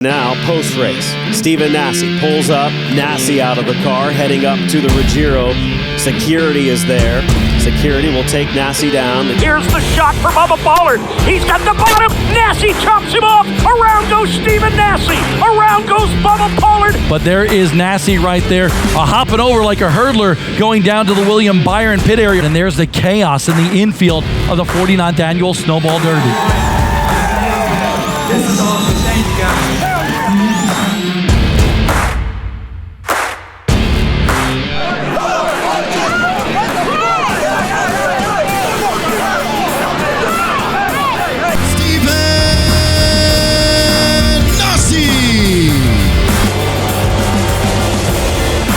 Now, post-race, Steven Nasse pulls up, Nasse out of the car, heading up to the Ruggiero. Security is there. Security will take Nasse down. Here's the shot for Bubba Pollard. He's got the bottom. Nasse chops him off. Around goes Steven Nasse. Around goes Bubba Pollard. But there is Nasse right there, hopping over like a hurdler, going down to the William Byron pit area. And there's the chaos in the infield of the 49th Annual Snowball Derby. This is awesome. Thank you, guys.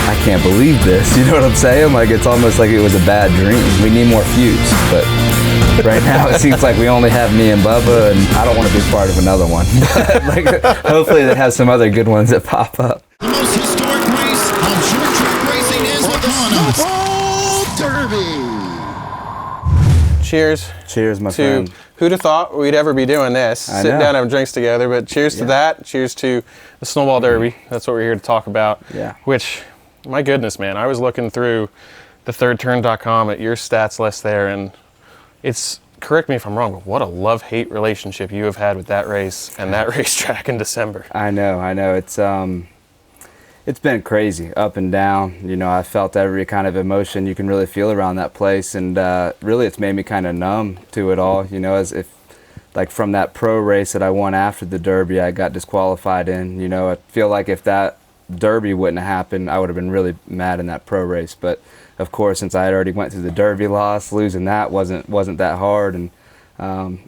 I can't believe this, you know what I'm saying? Like, it's almost like it was a bad dream. We need more feuds, but right now it seems like we only have me and Bubba, and I don't want to be part of another one. Like, hopefully they have some other good ones that pop up. The most historic race of short track racing is upon us. Snowball Derby. Cheers. Cheers, my friend. Who'd have thought we'd ever be doing this? Sitting down and having drinks together, but cheers to that. Cheers to the Snowball Derby. That's what we're here to talk about. Yeah. Which, my goodness, man, I was looking through the thirdturn.com at your stats list there, and it's, correct me if I'm wrong, but what a love-hate relationship you have had with that race and that racetrack in December. I know. It's been crazy, up and down. You know, I felt every kind of emotion you can really feel around that place, and really it's made me kind of numb to it all. You know, as if, like, from that pro race that I won after the Derby, I got disqualified in. You know, I feel like if that Derby wouldn't have happened, I would have been really mad in that pro race. But of course, since I had already went through the Derby loss, losing that wasn't that hard, and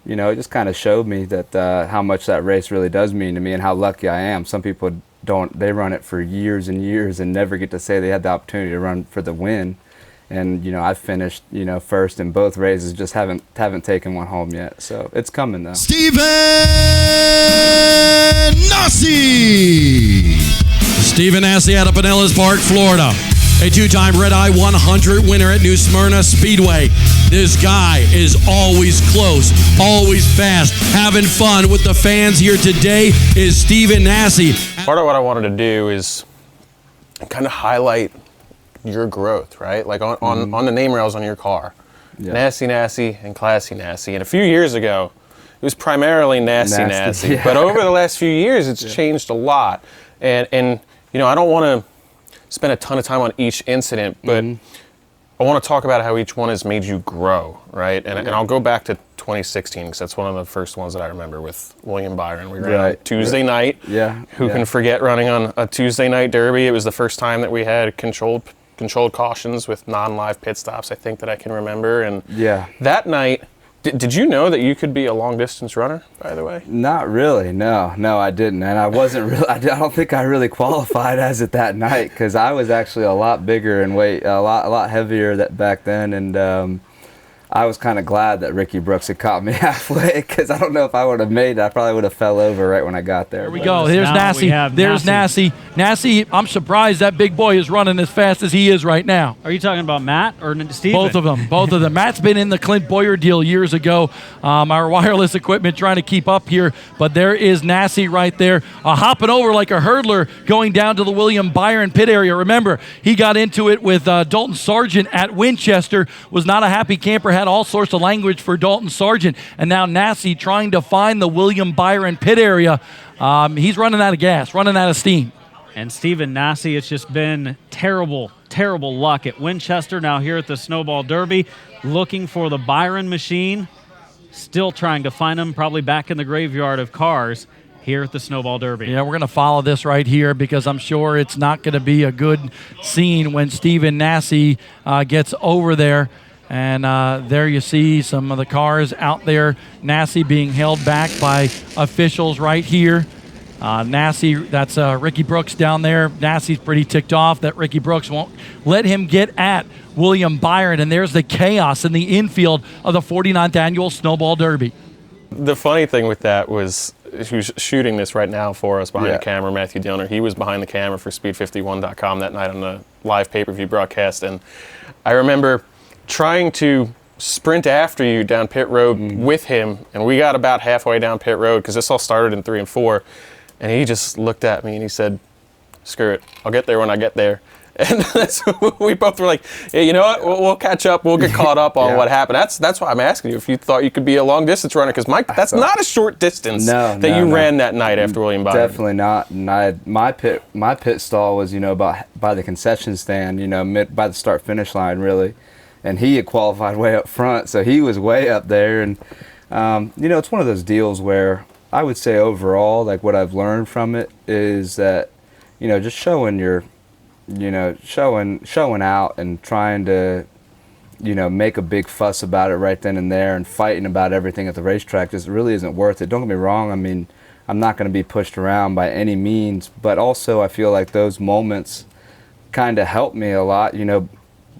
you know, it just kind of showed me that how much that race really does mean to me and how lucky I am. Some people don't, they run it for years and years and never get to say they had the opportunity to run for the win. And you know, I've finished, you know, first in both races, just haven't taken one home yet. So it's coming though. Steven Nasse. Steven Nasse out of Pinellas Park, Florida. A two-time Red Eye 100 winner at New Smyrna Speedway. This guy is always close, always fast, having fun with the fans here today is Steven Nasse. Part of what I wanted to do is kind of highlight your growth, right? Like on the name rails on your car. Yeah. Nasse, and Classy Nasse. And a few years ago, it was primarily Nasse. Yeah. But over the last few years, it's changed a lot. And you know, I don't want to spend a ton of time on each incident, but I want to talk about how each one has made you grow, right? And I'll go back to 2016 because that's one of the first ones that I remember with William Byron. We ran on Tuesday night. Yeah. Who can forget running on a Tuesday night Derby? It was the first time that we had controlled cautions with non-live pit stops, I think, that I can remember. And that night, did you know that you could be a long-distance runner, by the way? Not really, no, I didn't. And I wasn't really, I don't think I really qualified as it that night, because I was actually a lot bigger and weight, a lot heavier back then. And I was kind of glad that Ricky Brooks had caught me halfway, because I don't know if I would have made it. I probably would have fell over right when I got there. There we go. Here's Nasse. There's Nasse. Nasse, I'm surprised that big boy is running as fast as he is right now. Are you talking about Matt or Steven? Both of them. Matt's been in the Clint Boyer deal years ago. Our wireless equipment trying to keep up here, but there is Nasse right there, hopping over like a hurdler, going down to the William Byron pit area. Remember, he got into it with Dalton Sargent at Winchester, was not a happy camper, had all sorts of language for Dalton Sargent, and now Nasse trying to find the William Byron pit area. He's running out of gas, running out of steam. And Steven Nasse, it's just been terrible luck at Winchester, now here at the Snowball Derby, looking for the Byron machine, still trying to find him, probably back in the graveyard of cars here at the Snowball Derby. Yeah, we're going to follow this right here because I'm sure it's not going to be a good scene when Steven Nasse gets over there. And there you see some of the cars out there. Nasse being held back by officials right here. Nasse, that's Ricky Brooks down there. Nasse's pretty ticked off that Ricky Brooks won't let him get at William Byron. And there's the chaos in the infield of the 49th Annual Snowball Derby. The funny thing with that was, who's shooting this right now for us behind the camera, Matthew Dillner. He was behind the camera for Speed51.com that night on the live pay-per-view broadcast. And I remember trying to sprint after you down pit road with him, and we got about halfway down pit road because this all started in 3 and 4. And he just looked at me and he said, "Screw it, I'll get there when I get there." And that's we both were like, "Hey, you know what? We'll catch up. We'll get caught up on what happened." That's why I'm asking you if you thought you could be a long distance runner, because Mike, that's not a short distance that you ran that night after William Byron. Definitely not. And my pit stall was, about by the concession stand, by the start finish line really, and he had qualified way up front, so he was way up there. And it's one of those deals where I would say overall, like what I've learned from it is that, just showing your showing out and trying to, make a big fuss about it right then and there and fighting about everything at the racetrack just really isn't worth it. Don't get me wrong. I mean, I'm not going to be pushed around by any means, but also I feel like those moments kind of help me a lot.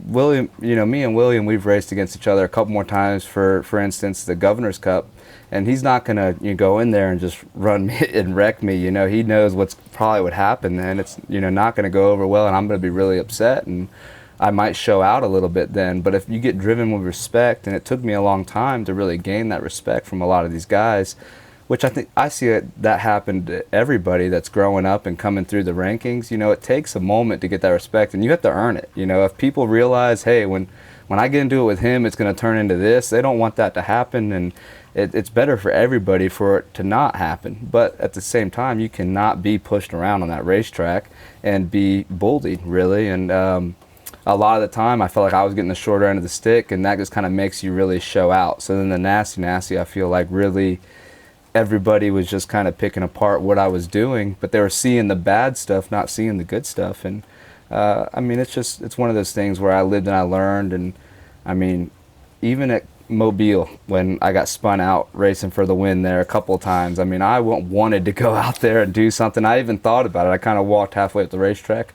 William, me and William, we've raced against each other a couple more times for instance, the Governor's Cup. And he's not going to go in there and just run me and wreck me. He knows what's probably would happen then. It's, not going to go over well, and I'm going to be really upset, and I might show out a little bit then. But if you get driven with respect, and it took me a long time to really gain that respect from a lot of these guys, which I think I see that happen to everybody that's growing up and coming through the rankings. It takes a moment to get that respect, and you have to earn it. If people realize, hey, when I get into it with him, it's going to turn into this, they don't want that to happen, and it's better for everybody for it to not happen. But at the same time, you cannot be pushed around on that racetrack and be bullied, really. And a lot of the time, I felt like I was getting the shorter end of the stick, and that just kind of makes you really show out. So then the Nasse, I feel like really everybody was just kind of picking apart what I was doing, but they were seeing the bad stuff, not seeing the good stuff. And it's one of those things where I lived and I learned. And I mean, even at Mobile, when I got spun out racing for the win there a couple of times, I mean, I wanted to go out there and do something. I even thought about it. I kind of walked halfway up the racetrack,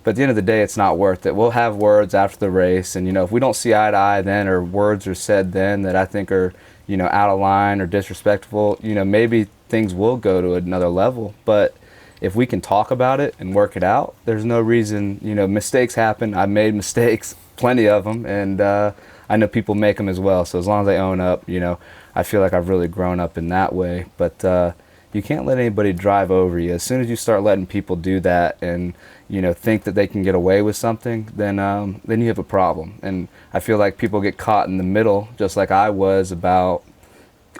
but at the end of the day, it's not worth it. We'll have words after the race, and if we don't see eye to eye then, or words are said then that I think are out of line or disrespectful, maybe things will go to another level. But if we can talk about it and work it out, there's no reason. Mistakes happen. I've made mistakes, plenty of them, and I know people make them as well. So as long as they own up, I feel like I've really grown up in that way. But you can't let anybody drive over you. As soon as you start letting people do that and think that they can get away with something, then you have a problem. And I feel like people get caught in the middle, just like I was, about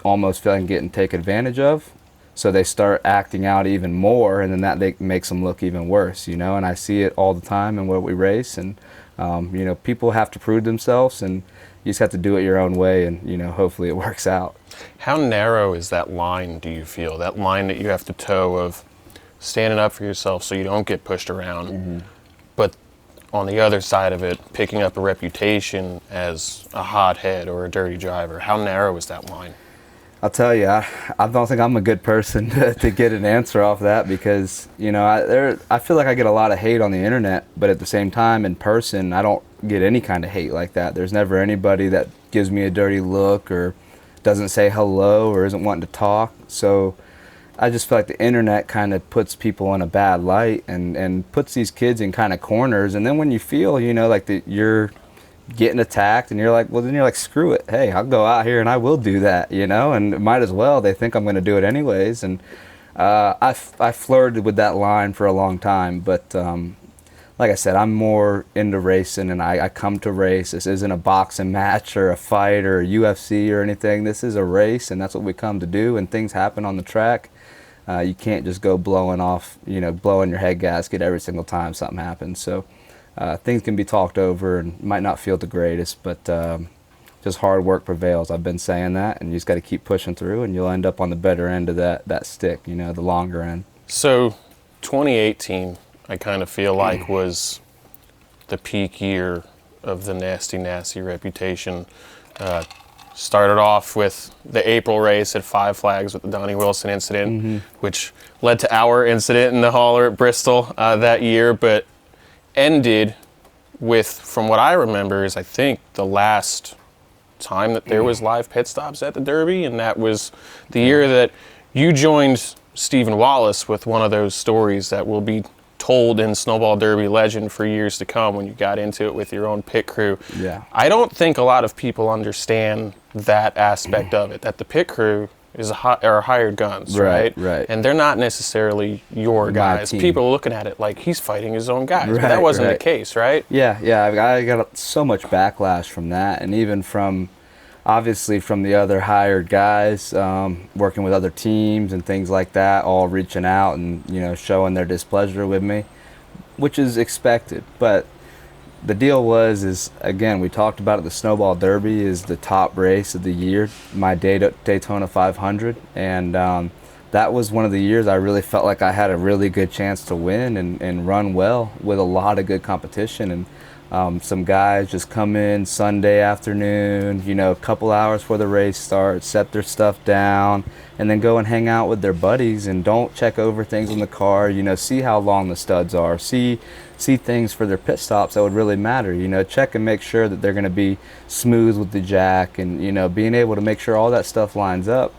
almost feeling getting taken advantage of. So they start acting out even more, and then that makes them look even worse. And I see it all the time in what we race. And people have to prove themselves, and you just have to do it your own way, and hopefully it works out. How narrow is that line, do you feel? That line that you have to toe of standing up for yourself so you don't get pushed around, but on the other side of it, picking up a reputation as a hothead or a dirty driver. How narrow is that line? I'll tell you, I don't think I'm a good person to get an answer off that, because I feel like I get a lot of hate on the internet, but at the same time in person I don't get any kind of hate like that. There's never anybody that gives me a dirty look or doesn't say hello or isn't wanting to talk. So I just feel like the internet kind of puts people in a bad light and puts these kids in kind of corners. And then when you feel like you're getting attacked, and you're like, well, then you're like, screw it, hey, I'll go out here and I will do that, and might as well. They think I'm going to do it anyways. And I flirted with that line for a long time, but like I said, I'm more into racing, and I come to race. This isn't a boxing match or a fight or a UFC or anything. This is a race, and that's what we come to do. And things happen on the track. You can't just go blowing your head gasket every single time something happens. So things can be talked over and might not feel the greatest, but just hard work prevails. I've been saying that, and you just got to keep pushing through, and you'll end up on the better end of that stick, the longer end. So 2018, I kind of feel like was the peak year of the Nasse reputation. Started off with the April race at Five Flags with the Donnie Wilson incident, which led to our incident in the hauler at Bristol that year, but ended with, from what I remember, is I think the last time that there was live pit stops at the Derby, and that was the year that you joined Stephen Wallace with one of those stories that will be told in Snowball Derby legend for years to come, when you got into it with your own pit crew. Yeah. I don't think a lot of people understand that aspect of it, that the pit crew are hired guns, right? Right. And they're not necessarily your My guys. team. People are looking at it like he's fighting his own guys. But that Right, wasn't the right. case, right? Yeah, I got so much backlash from that, and even from, obviously, from the other hired guys, working with other teams and things like that, all reaching out and, you know, showing their displeasure with me, which is expected. But the deal is again, we talked about it, the Snowball Derby is the top race of the year, my Daytona 500, and that was one of the years I really felt like I had a really good chance to win and run well with a lot of good competition. And some guys just come in Sunday afternoon, you know, a couple hours before the race starts, set their stuff down, and then go and hang out with their buddies and don't check over things in the car, you know, see how long the studs are, see things for their pit stops that would really matter, you know, check and make sure that they're going to be smooth with the jack, and, you know, being able to make sure all that stuff lines up.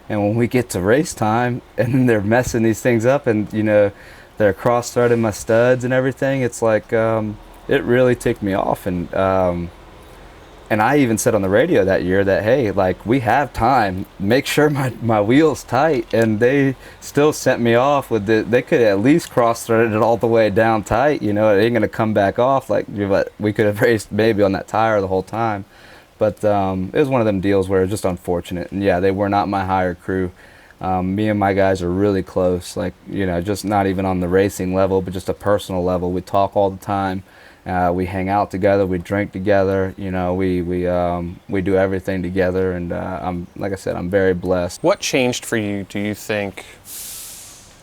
And when we get to race time and then they're messing these things up and, you know, they're cross-threading my studs and everything, it's like, it really ticked me off. And I even said on the radio that year that, hey, like, we have time, make sure my wheel's tight. And they still sent me off with they could at least cross-threaded it all the way down tight, you know, it ain't gonna come back off. Like, but we could have raced maybe on that tire the whole time. But it was one of them deals where it was just unfortunate. And yeah, they were not my hired crew. Me and my guys are really close, like, you know, just not even on the racing level, but just a personal level. We talk all the time. We hang out together, we drink together, you know, we do everything together, and like I said, I'm very blessed. What changed for you, do you think,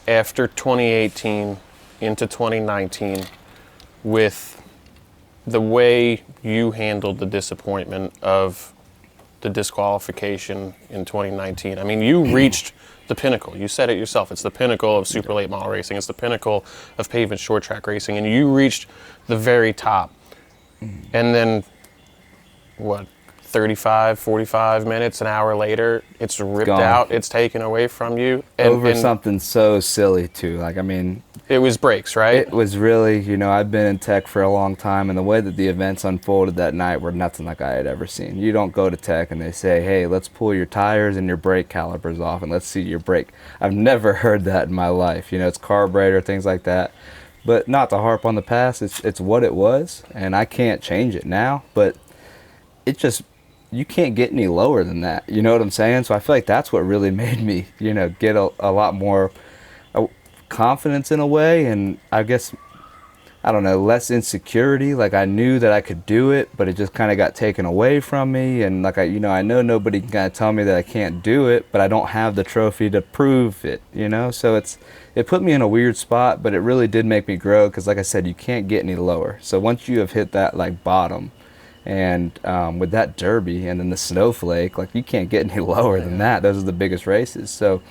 after 2018 into 2019 with the way you handled the disappointment of the disqualification in 2019? I mean, you reached the pinnacle. You said it yourself. It's the pinnacle of super late model racing. It's the pinnacle of pavement short track racing. And you reached the very top. And then, what, 35, 45 minutes, an hour later, it's ripped Gone. out. It's taken away from you. Over something so silly, too. Like, I mean, it was brakes, right? it was really, you know, I've been in tech for a long time, and the way that the events unfolded that night were nothing like I had ever seen. You don't go to tech and they say, hey, let's pull your tires and your brake calipers off and let's see your brake. I've never heard that in my life. You know, it's carburetor, things like that. But not to harp on the past, it's what it was, and I can't change it now, but it just, you can't get any lower than that. You know what I'm saying? So I feel like that's what really made me, you know, get a lot more confidence in a way, and I guess, I don't know, less insecurity. Like, I knew that I could do it, but it just kind of got taken away from me. And like, I know nobody can kind of tell me that I can't do it, but I don't have the trophy to prove it, you know? So it put me in a weird spot, but it really did make me grow, because like I said, you can't get any lower. So once you have hit that like bottom, and with that derby and then the snowflake, like, you can't get any lower than that. Those are the biggest races. So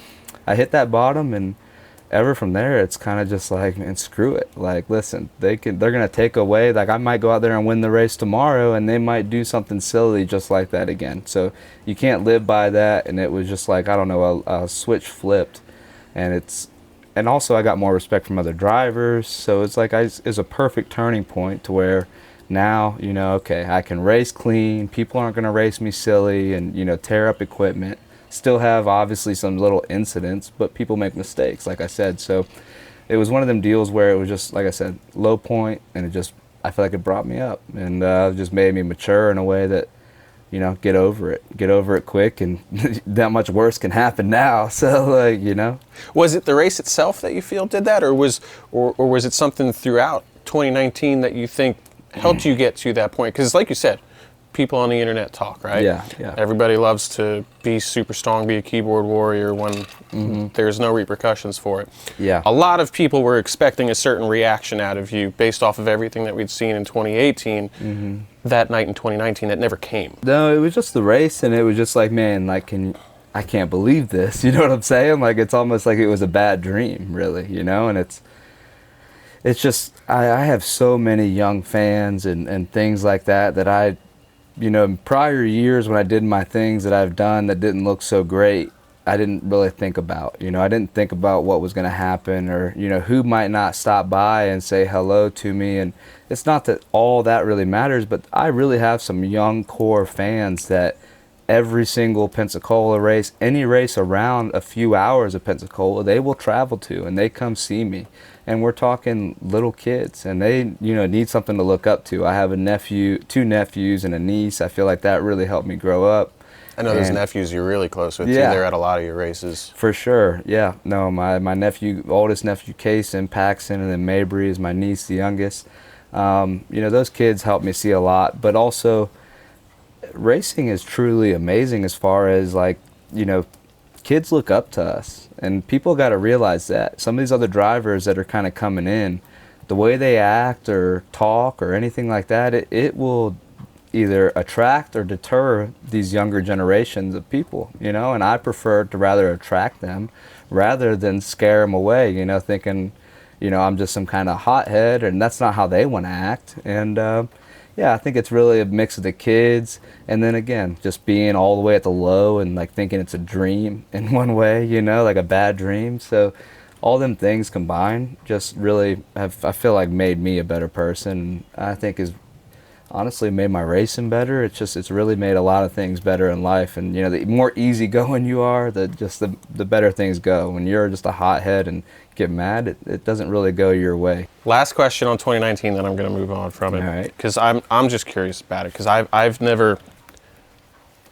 I hit that bottom, and ever from there, it's kind of just like, man, screw it. Like, listen, they're gonna take away. Like, I might go out there and win the race tomorrow, and they might do something silly just like that again. So you can't live by that. And it was just like, I don't know, a switch flipped, and also I got more respect from other drivers. So it's like, it's a perfect turning point to where now, you know, okay, I can race clean. People aren't gonna race me silly and, you know, tear up equipment. Still have obviously some little incidents, but people make mistakes, like I said. So it was one of them deals where it was just, like I said, low point, and I feel like it brought me up, and just made me mature in a way that, you know, get over it quick, and that much worse can happen now. So, like, you know. Was it the race itself that you feel did that, or was it something throughout 2019 that you think helped you get to that point? Because like you said, people on the internet talk, right? Yeah. Everybody loves to be super strong, be a keyboard warrior when there's no repercussions for it. Yeah. A lot of people were expecting a certain reaction out of you based off of everything that we'd seen in 2018. That night in 2019, that never came. No, it was just the race, and it was just like, man, like, I can't believe this. You know what I'm saying? Like, it's almost like it was a bad dream, really, you know? And it's just, I have so many young fans and things like that I, you know, in prior years when I did my things that I've done that didn't look so great, I didn't really think about. You know, I didn't think about what was going to happen, or, you know, who might not stop by and say hello to me. And it's not that all that really matters, but I really have some young core fans that every single Pensacola race, any race around a few hours of Pensacola, they will travel to and they come see me. And we're talking little kids, and they, need something to look up to. I have a nephew, 2 nephews and a niece. I feel like that really helped me grow up. I know those nephews you're really close with, too. They're at a lot of your races. For sure, yeah. No, my nephew, oldest nephew, Kason, Paxton, and then Mabry is my niece, the youngest. Those kids help me see a lot. But also, racing is truly amazing as far as, kids look up to us. And people got to realize that. Some of these other drivers that are kind of coming in, the way they act or talk or anything like that, it will either attract or deter these younger generations of people, and I prefer to rather attract them rather than scare them away, thinking, I'm just some kind of hothead, and that's not how they want to act. And I think it's really a mix of the kids, and then again, just being all the way at the low and thinking it's a dream in one way, like a bad dream. So all them things combined just really have, I feel like, made me a better person. I think is honestly made my racing better. It's really made a lot of things better in life. And the more easygoing you are, the better things go. When you're just a hothead and get mad, it doesn't really go your way. Last question on 2019, then I'm going to move on from it, because I'm just curious about it, because I've never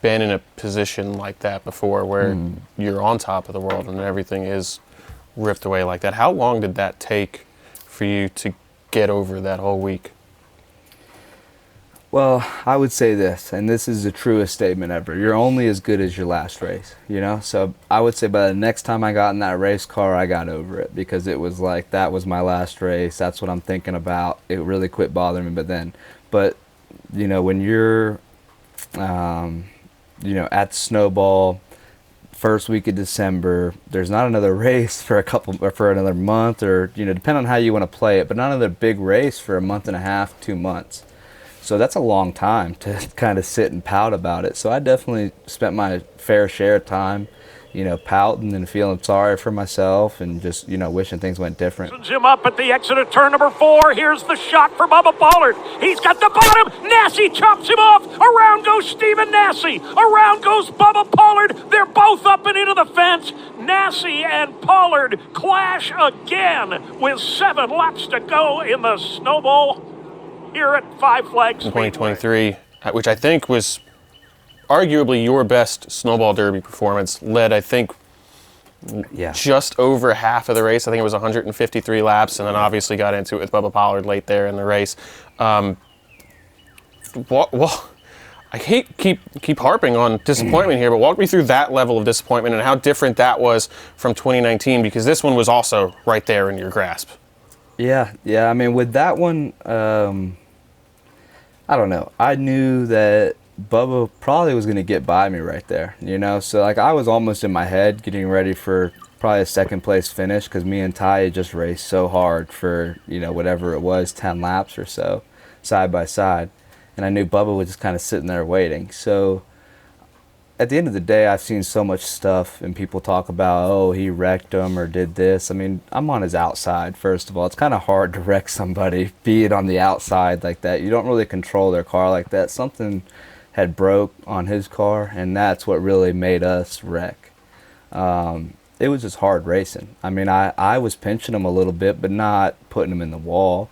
been in a position like that before, where you're on top of the world and everything is ripped away like that. How long did that take for you to get over that whole week? Well, I would say this, and this is the truest statement ever. You're only as good as your last race, So I would say by the next time I got in that race car, I got over it, because it was like, that was my last race. That's what I'm thinking about. It really quit bothering me. But when you're, at Snowball, first week of December, there's not another race for another month, or, depending on how you want to play it, but not another big race for a month and a half, 2 months. So that's a long time to kind of sit and pout about it. So I definitely spent my fair share of time, pouting and feeling sorry for myself and just, wishing things went different. Sends him up at the exit of turn number 4. Here's the shot for Bubba Pollard. He's got the bottom. Nasse chops him off. Around goes Stephen Nasse. Around goes Bubba Pollard. They're both up and into the fence. Nasse and Pollard clash again with 7 laps to go in the Snowball here at Five Flags 2023, which I think was arguably your best Snowball Derby performance. Led, I think, just over half of the race. I think it was 153 laps, and then obviously got into it with Bubba Pollard late there in the race. I keep harping on disappointment here, but walk me through that level of disappointment and how different that was from 2019, because this one was also right there in your grasp. Yeah. I mean, with that one, I don't know. I knew that Bubba probably was going to get by me right there, So, I was almost in my head getting ready for probably a second place finish, because me and Ty had just raced so hard for, whatever it was, 10 laps or so, side by side. And I knew Bubba was just kind of sitting there waiting. So, at the end of the day, I've seen so much stuff, and people talk about, oh, he wrecked him or did this. I mean, I'm on his outside, first of all. It's kind of hard to wreck somebody, be it on the outside like that. You don't really control their car like that. Something had broke on his car, and that's what really made us wreck. It was just hard racing. I mean, I was pinching him a little bit, but not putting him in the wall.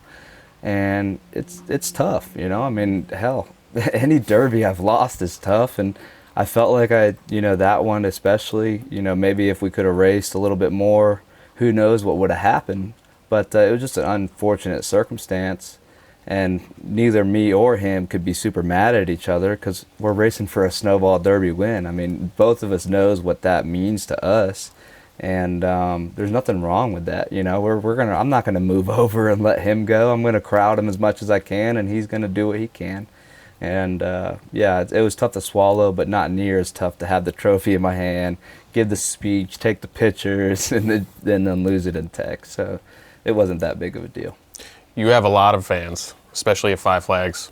And it's tough, I mean, hell, any derby I've lost is tough, and I felt like that one especially, maybe if we could have raced a little bit more, who knows what would have happened. But it was just an unfortunate circumstance, and neither me or him could be super mad at each other, because we're racing for a Snowball Derby win. I mean, both of us knows what that means to us, and there's nothing wrong with that. I'm not gonna move over and let him go. I'm gonna crowd him as much as I can, and he's gonna do what he can. And it was tough to swallow, but not near as tough to have the trophy in my hand, give the speech, take the pictures, and then lose it in text. So it wasn't that big of a deal. You have a lot of fans, especially at Five Flags.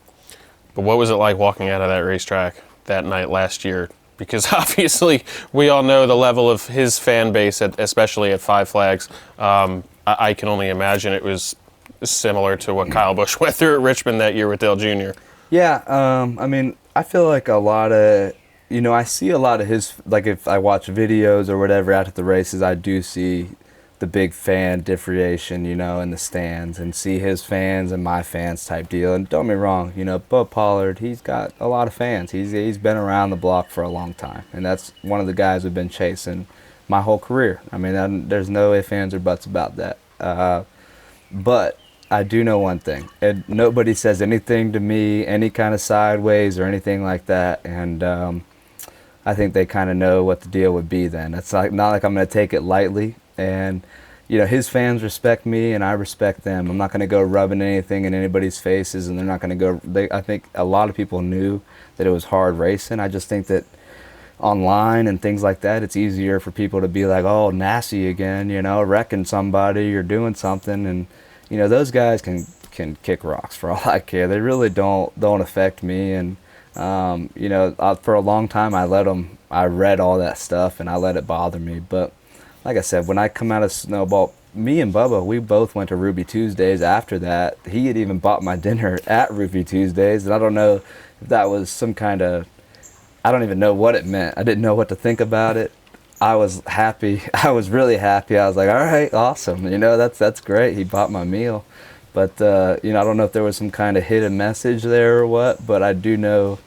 But what was it like walking out of that racetrack that night last year? Because obviously we all know the level of his fan base, especially at Five Flags. I can only imagine it was similar to what Kyle Busch went through at Richmond that year with Dale Jr. Yeah, I mean, I feel like a lot of I see a lot of his, like if I watch videos or whatever out at the races, I do see the big fan differentiation, in the stands, and see his fans and my fans type deal. And don't get me wrong, Bub Pollard, he's got a lot of fans. He's been around the block for a long time, and that's one of the guys we've been chasing my whole career. I mean, there's no ifs, ands, or buts about that. But I do know one thing, and nobody says anything to me, any kind of sideways or anything like that, and I think they kind of know what the deal would be then. It's not like I'm going to take it lightly, and his fans respect me and I respect them. I'm not going to go rubbing anything in anybody's faces, and they're not going to go. I think a lot of people knew that it was hard racing. I just think that online and things like that, it's easier for people to be like, oh, Nasse again, wrecking somebody or doing something, and those guys can kick rocks for all I care. They really don't affect me, and for a long time I read all that stuff and I let it bother me. But like I said, when I come out of Snowball, me and Bubba, we both went to Ruby Tuesdays after that. He had even bought my dinner at Ruby Tuesdays, and I don't know if that was some kind of, I don't even know what it meant. I didn't know what to think about it. I was happy. I was really happy. I was like, all right, awesome. That's great. He bought my meal. But, I don't know if there was some kind of hidden message there or what, but I do know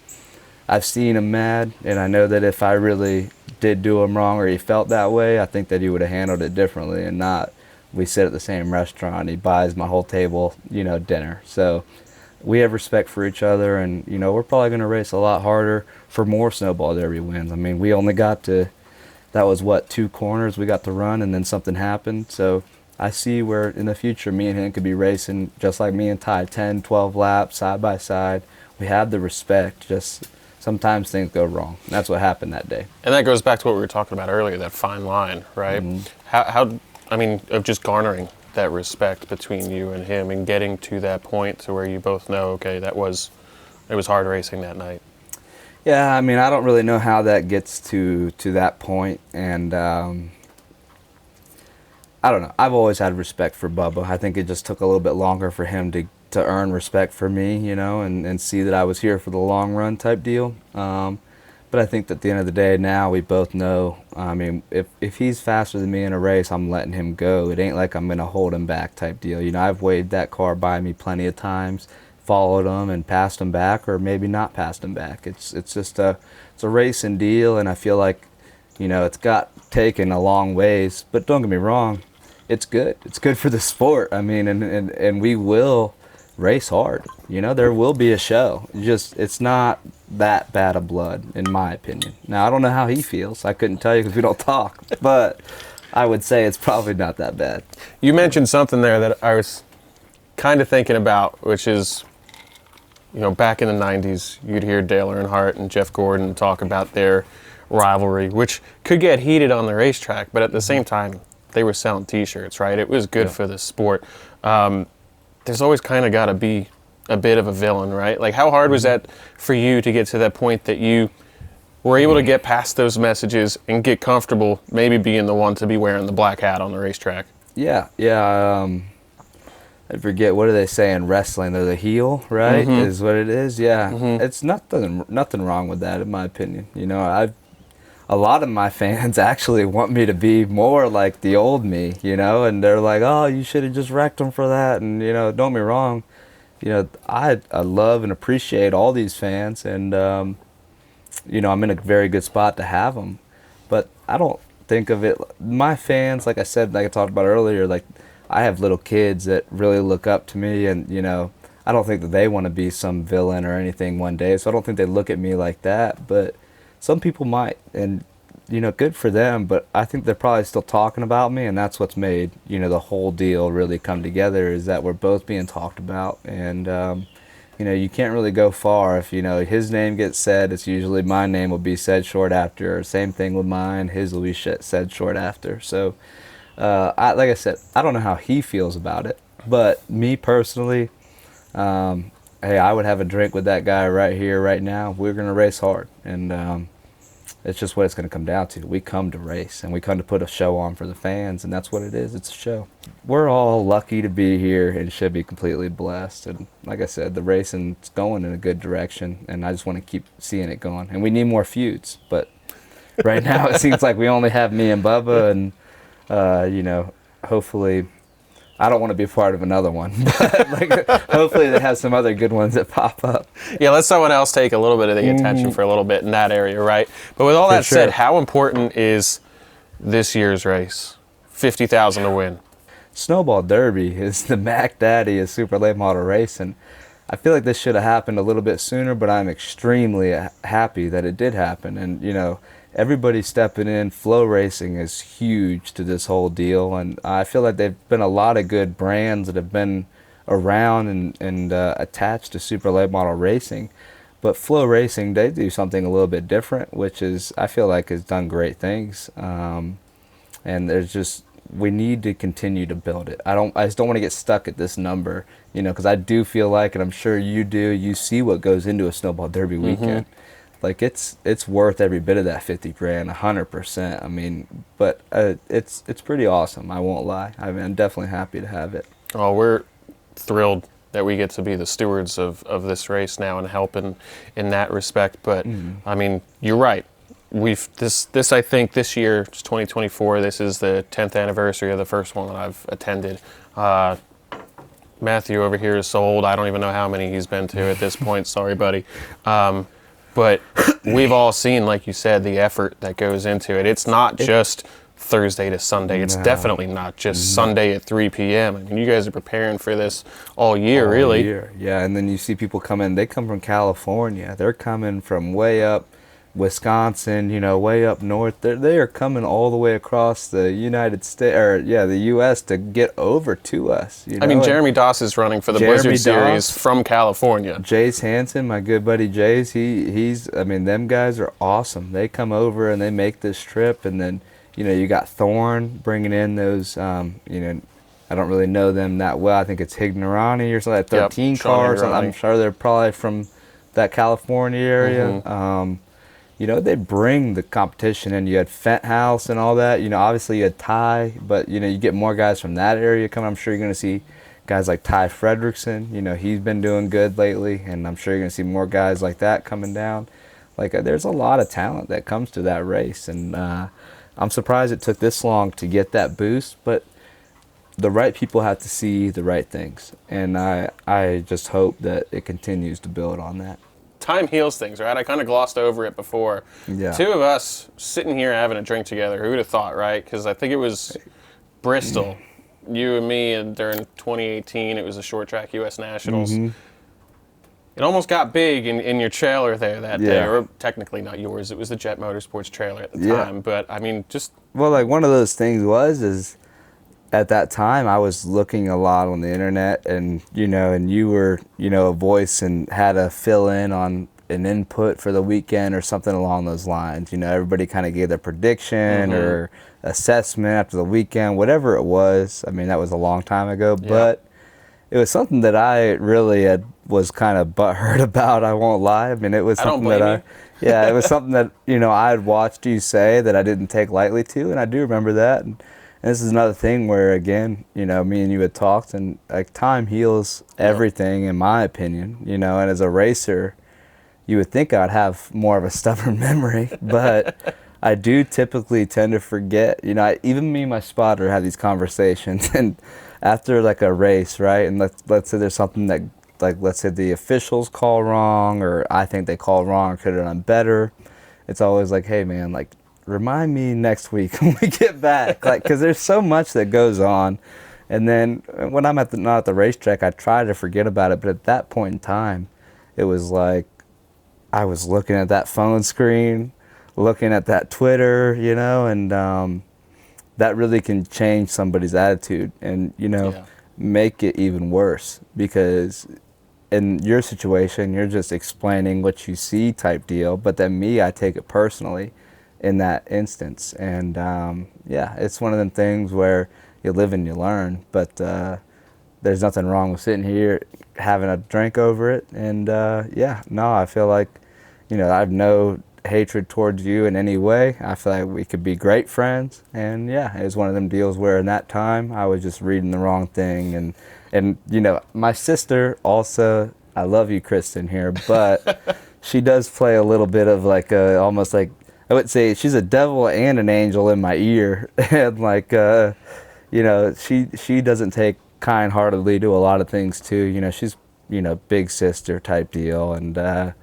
I've seen him mad, and I know that if I really did do him wrong or he felt that way, I think that he would have handled it differently, and not we sit at the same restaurant, he buys my whole table, dinner. So we have respect for each other, and, we're probably going to race a lot harder for more Snowball Derby wins. I mean, we only got to, that was 2 corners we got to run, and then something happened. So I see where in the future me and him could be racing just like me and Ty, 10, 12 laps side by side. We have the respect, just sometimes things go wrong. And that's what happened that day. And that goes back to what we were talking about earlier, that fine line, right? How of just garnering that respect between you and him and getting to that point to where you both know, okay, it was hard racing that night. Yeah, I mean, I don't really know how that gets to that point, and I don't know. I've always had respect for Bubba. I think it just took a little bit longer for him to earn respect for me, and see that I was here for the long run type deal. But I think that at the end of the day, now we both know, I mean, if he's faster than me in a race, I'm letting him go. It ain't like I'm going to hold him back type deal. I've waved that car by me plenty of times, followed him and passed him back, or maybe not passed him back. It's just it's a racing deal, and I feel like, it's got taken a long ways. But don't get me wrong, it's good. It's good for the sport. I mean, and we will race hard. There will be a show. It's not that bad of blood, in my opinion. Now, I don't know how he feels. I couldn't tell you because we don't talk, but I would say it's probably not that bad. You mentioned something there that I was kind of thinking about, which is, back in the 90s, you'd hear Dale Earnhardt and Jeff Gordon talk about their rivalry, which could get heated on the racetrack, but at the same time, they were selling T-shirts, right? It was good for the sport. There's always kind of got to be a bit of a villain, right? Like, how hard was that for you to get to that point that you were able to get past those messages and get comfortable maybe being the one to be wearing the black hat on the racetrack? Yeah. I forget, what do they say in wrestling? They're the heel, right? Is what it is. Yeah. It's nothing wrong with that, in my opinion. A lot of my fans actually want me to be more like the old me, and they're like, oh, you should have just wrecked them for that. And, don't get me wrong, I love and appreciate all these fans, and, I'm in a very good spot to have them. But I don't think of it, my fans, like I said, like I talked about earlier, like, I have little kids that really look up to me, and, I don't think that they want to be some villain or anything one day, so I don't think they look at me like that. But some people might, and, good for them, but I think they're probably still talking about me, and that's what's made, the whole deal really come together, is that we're both being talked about. And, you can't really go far if, his name gets said, it's usually my name will be said short after, or same thing with mine, his will be said short after. So, like I said, I don't know how he feels about it, but me personally, hey, I would have a drink with that guy right here, right now. We're going to race hard. And, It's just what it's going to come down to. We come to race, and we come to put a show on for the fans, and that's what it is. It's a show. We're all lucky to be here and should be completely blessed. And like I said, the racing's going in a good direction, and I just want to keep seeing it going. And we need more feuds, but right now it seems like we only have me and Bubba, and you know, hopefully, I don't want to be part of another one, but like, hopefully they have some other good ones that pop up. Yeah, let someone else take a little bit of the attention for a little bit in that area, right? But with all that said, how important is this year's race? 50,000 to win. Snowball Derby is the Mac Daddy of super late model racing. I feel like this should have happened a little bit sooner, but I'm extremely happy that it did happen. And you know, everybody stepping in. FloRacing is huge to this whole deal, and I feel like there've been a lot of good brands that have been around and attached to super late model racing. But FloRacing, they do something a little bit different, which is, I feel like, has done great things. And there's just, we need to continue to build it. I just don't want to get stuck at this number, you know, because I do feel like, and I'm sure you do, you see what goes into a Snowball Derby weekend. Like it's worth every bit of that 50 grand, 100%. I mean, but it's pretty awesome. I won't lie. I mean, I'm definitely happy to have it. Oh, we're thrilled that we get to be the stewards of this race now and help in that respect. But I mean, you're right. This I think this year, it's 2024. This is the 10th anniversary of the first one that I've attended. Matthew over here is so old, I don't even know how many he's been to at this point. Sorry, buddy. But we've all seen, like you said, the effort that goes into it. It's not just Thursday to Sunday. It's definitely not just Sunday at 3 p.m. I mean, you guys are preparing for this all year, really. Year. Yeah, and then you see people come in. They come from California. They're coming from way up Wisconsin, you know, way up north. They are coming all the way across the United States, or the U.S. to get over to us. You know? I mean, Jeremy Doss is running for the Blizzard Series from California. Jace Hansen, my good buddy Jace, he's. I mean, them guys are awesome. They come over and they make this trip, and then you know you got Thorne bringing in those. You know, I don't really know them that well. I think it's Hignorani or something. 13 cars. I'm sure they're probably from that California area. You know, they bring the competition in. You had Fent House and all that. You know, obviously you had Ty, but, you know, you get more guys from that area coming. I'm sure you're going to see guys like Ty Fredrickson. You know, he's been doing good lately, and I'm sure you're going to see more guys like that coming down. Like, there's a lot of talent that comes to that race, and I'm surprised it took this long to get that boost, but the right people have to see the right things, and I just hope that it continues to build on that. Time heals things, right? I kind of glossed over it before. Yeah. Two of us sitting here having a drink together. Who would have thought, right? Because I think it was Bristol, you and me, and during 2018, it was the short track U.S. Nationals. It almost got big in your trailer there that day, or technically not yours. It was the Jet Motorsports trailer at the time. But I mean, just like one of those things is at that time, I was looking a lot on the internet, and you were, a voice and had to fill in on an input for the weekend or something along those lines. You know, everybody kind of gave their prediction or assessment after the weekend, whatever it was. I mean, that was a long time ago, but it was something that I really was kind of butthurt about. I won't lie. I mean, it was something that it was something that, I had watched you say that I didn't take lightly to, and I do remember that. And this is another thing where, again, me and you had talked, and like time heals everything, in my opinion. And as a racer, you would think I'd have more of a stubborn memory, but I do typically tend to forget. Even me and my spotter have these conversations, and after like a race, right? And let's say there's something that, like, let's say the officials call wrong, or I think they called wrong, or could have done better. It's always like, hey man, like, remind me next week when we get back, like, because there's so much that goes on. And then when I'm not at the racetrack, I try to forget about it. But at that point in time, it was like I was looking at that phone screen, looking at that Twitter, and that really can change somebody's attitude and, make it even worse. Because in your situation, you're just explaining what you see type deal. But then me, I take it personally in that instance. And it's one of them things where you live and you learn, but there's nothing wrong with sitting here having a drink over it. And I feel like, I have no hatred towards you in any way. I feel like we could be great friends. And yeah, it was one of them deals where in that time I was just reading the wrong thing. And you know, my sister also, I love you, Kristen, here, but she does play a little bit of like almost like, I would say she's a devil and an angel in my ear. And like, you know, she doesn't take kind-heartedly to a lot of things too. You know, she's, you know, big sister type deal, and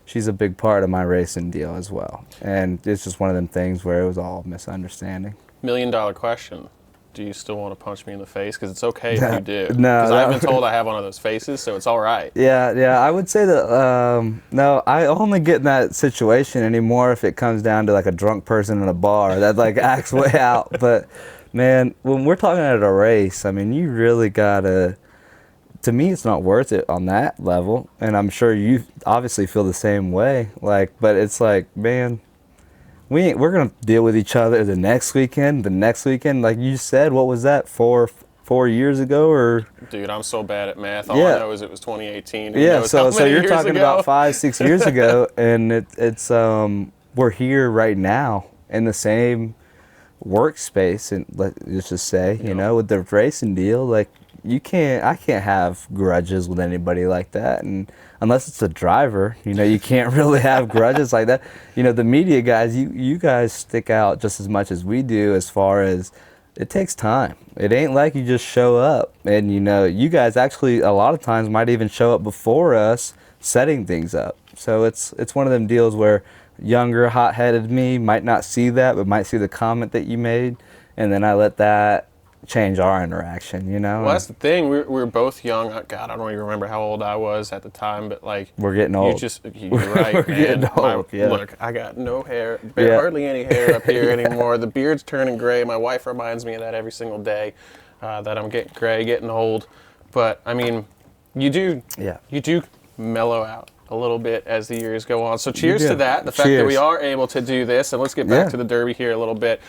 she's a big part of my racing deal as well. And it's just one of them things where it was all misunderstanding. $1 million question. Do you still want to punch me in the face? Because it's okay if you do. No, because I've been told I have one of those faces, so it's all right. Yeah, I would say that, no, I only get in that situation anymore if it comes down to like a drunk person in a bar that like acts way out. But man, when we're talking at a race, I mean, you really gotta, to me, it's not worth it on that level. And I'm sure you obviously feel the same way. Like, but it's like, man, we're gonna deal with each other the next weekend. Like you said, what was that, four years ago? Or dude, I'm so bad at math. All I know is it was 2018. Yeah, so you're talking about 5-6 years ago, and it's we're here right now in the same workspace, and let's just say, you know, with the racing deal, like I can't have grudges with anybody like that, and unless it's a driver, you know, you can't really have grudges like that. You know, the media guys, you guys stick out just as much as we do as far as it takes time. It ain't like you just show up, and you know, you guys actually a lot of times might even show up before us setting things up. So it's one of them deals where younger, hot-headed me might not see that, but might see the comment that you made, and then I let that change our interaction, you know? Well, that's the thing. We were both young. God, I don't even remember how old I was at the time, but like, we're getting old. You're right, we're man. getting old, yeah. Look, I got no hair, hardly any hair up here anymore. The beard's turning gray. My wife reminds me of that every single day, that I'm getting gray, getting old. But I mean, you do mellow out a little bit as the years go on. So cheers to that, the fact that we are able to do this. And let's get back to the Derby here a little bit.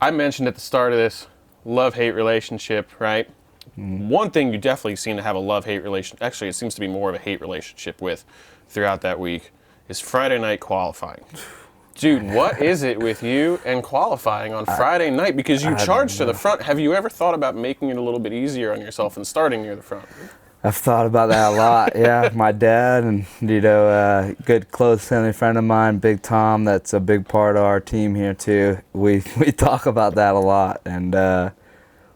I mentioned at the start of this love-hate relationship, right? One thing you definitely seem to have a love-hate relationship, actually it seems to be more of a hate relationship with throughout that week, is Friday night qualifying. Dude, what is it with you and qualifying on Friday night? Because you charge to the front. Have you ever thought about making it a little bit easier on yourself and starting near the front? I've thought about that a lot, yeah. My dad and, you know, good close family friend of mine, Big Tom, that's a big part of our team here too. We talk about that a lot. And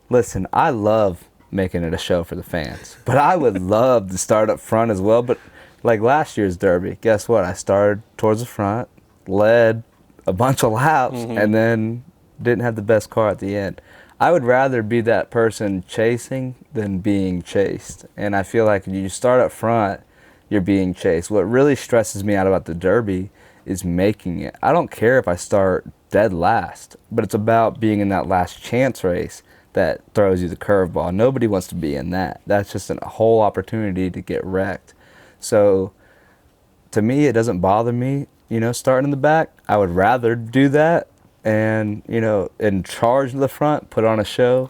listen, I love making it a show for the fans, but I would love to start up front as well. But like last year's Derby, guess what? I started towards the front, led a bunch of laps, and then didn't have the best car at the end. I would rather be that person chasing than being chased. And I feel like when you start up front, you're being chased. What really stresses me out about the Derby is making it. I don't care if I start dead last, but it's about being in that last chance race that throws you the curveball. Nobody wants to be in that. That's just a whole opportunity to get wrecked. So to me, it doesn't bother me, you know, starting in the back. I would rather do that and, you know, and charge to the front, put on a show,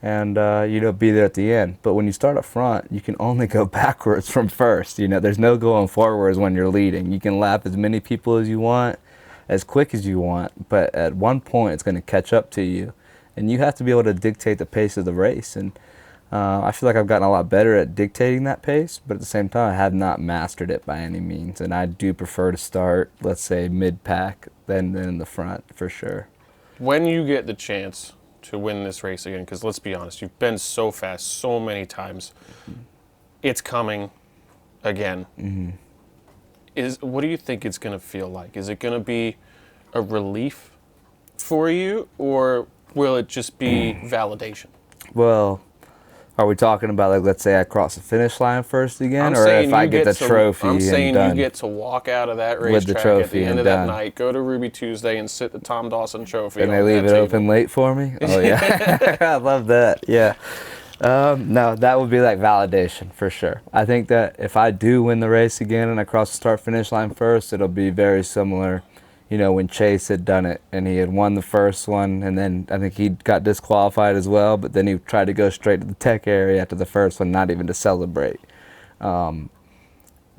and, you know, be there at the end. But when you start up front, you can only go backwards from first. You know, there's no going forwards when you're leading. You can lap as many people as you want, as quick as you want, but at one point it's going to catch up to you. And you have to be able to dictate the pace of the race. And I feel like I've gotten a lot better at dictating that pace, but at the same time, I have not mastered it by any means. And I do prefer to start, let's say, mid-pack than in the front, for sure. When you get the chance to win this race again, because let's be honest, you've been so fast so many times, it's coming again. What do you think it's going to feel like? Is it going to be a relief for you, or will it just be validation? Well, are we talking about, like, let's say I cross the finish line first again, or if I get the trophy I'm saying and you get to walk out of that racetrack at the end of that night, go to Ruby Tuesday and sit the Tom Dawson trophy and they leave it open late for me? Oh, yeah. I love that, yeah. No, that would be like validation for sure. I think that if I do win the race again and I cross the start-finish line first, it'll be very similar, you know, when Chase had done it and he had won the first one, and then I think he got disqualified as well, but then he tried to go straight to the tech area after the first one, not even to celebrate.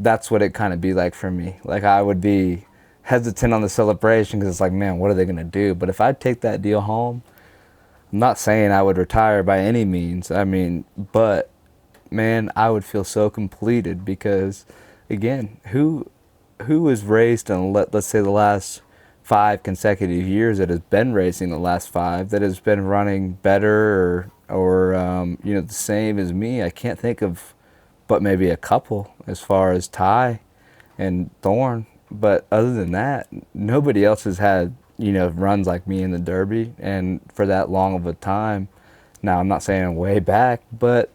that's what it kind of be like for me. Like, I would be hesitant on the celebration because it's like, man, what are they going to do? But if I take that deal home, I'm not saying I would retire by any means. I mean, but man, I would feel so completed because, again, who has raced in, let's say, the last 5 consecutive years that has been racing the last 5 that has been running better or you know, the same as me? I can't think of but maybe a couple as far as Ty and Thorne. But other than that, nobody else has had, you know, runs like me in the Derby and for that long of a time. Now, I'm not saying way back, but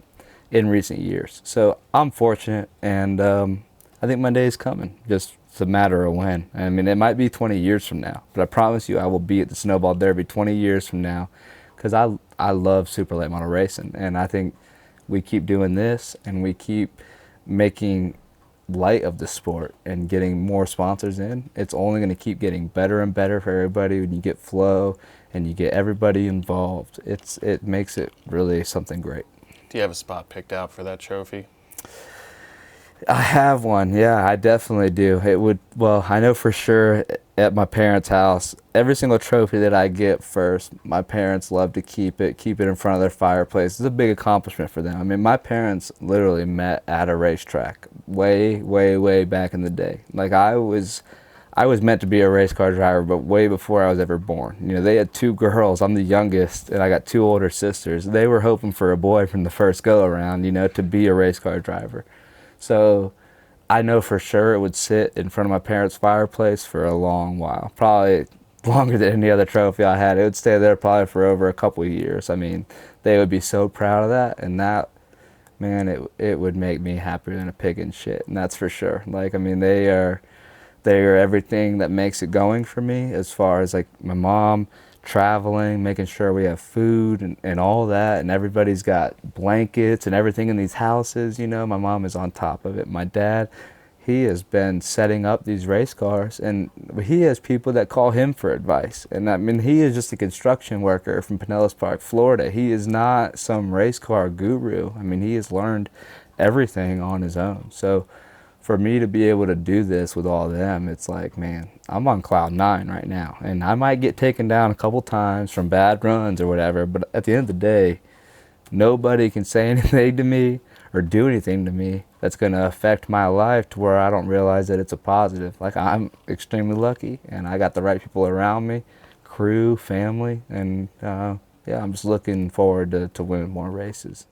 in recent years. So I'm fortunate, and I think my day is coming. Just it's a matter of when. I mean, it might be 20 years from now, but I promise you I will be at the Snowball Derby 20 years from now because I love super late model racing, and I think we keep doing this and we keep making light of the sport and getting more sponsors in. It's only going to keep getting better and better for everybody when you get flow and you get everybody involved. It makes it really something great. Do you have a spot picked out for that trophy? I have one, yeah, I definitely do. It would, well, I know for sure at my parents' house, every single trophy that I get first, my parents love to keep it in front of their fireplace. It's a big accomplishment for them. I mean, my parents literally met at a racetrack way, way, way back in the day. Like, I was meant to be a race car driver, but way before I was ever born. You know, they had 2 girls. I'm the youngest, and I got 2 older sisters. They were hoping for a boy from the first go-around, you know, to be a race car driver. So I know for sure it would sit in front of my parents' fireplace for a long while, probably longer than any other trophy I had. It would stay there probably for over a couple of years. I mean, they would be so proud of that, and that, man, it would make me happier than a pig in shit, and that's for sure. Like, I mean, they are everything that makes it going for me, as far as like my mom traveling, making sure we have food and all that, and everybody's got blankets and everything in these houses. You know, my mom is on top of it. My dad, he has been setting up these race cars, and he has people that call him for advice. And I mean, he is just a construction worker from Pinellas Park, Florida. He is not some race car guru. I mean, he has learned everything on his own. So for me to be able to do this with all of them, it's like, man, I'm on cloud 9 right now. And I might get taken down a couple times from bad runs or whatever, but at the end of the day, nobody can say anything to me or do anything to me that's going to affect my life to where I don't realize that it's a positive. Like, I'm extremely lucky, and I got the right people around me, crew, family, and yeah, I'm just looking forward to winning more races.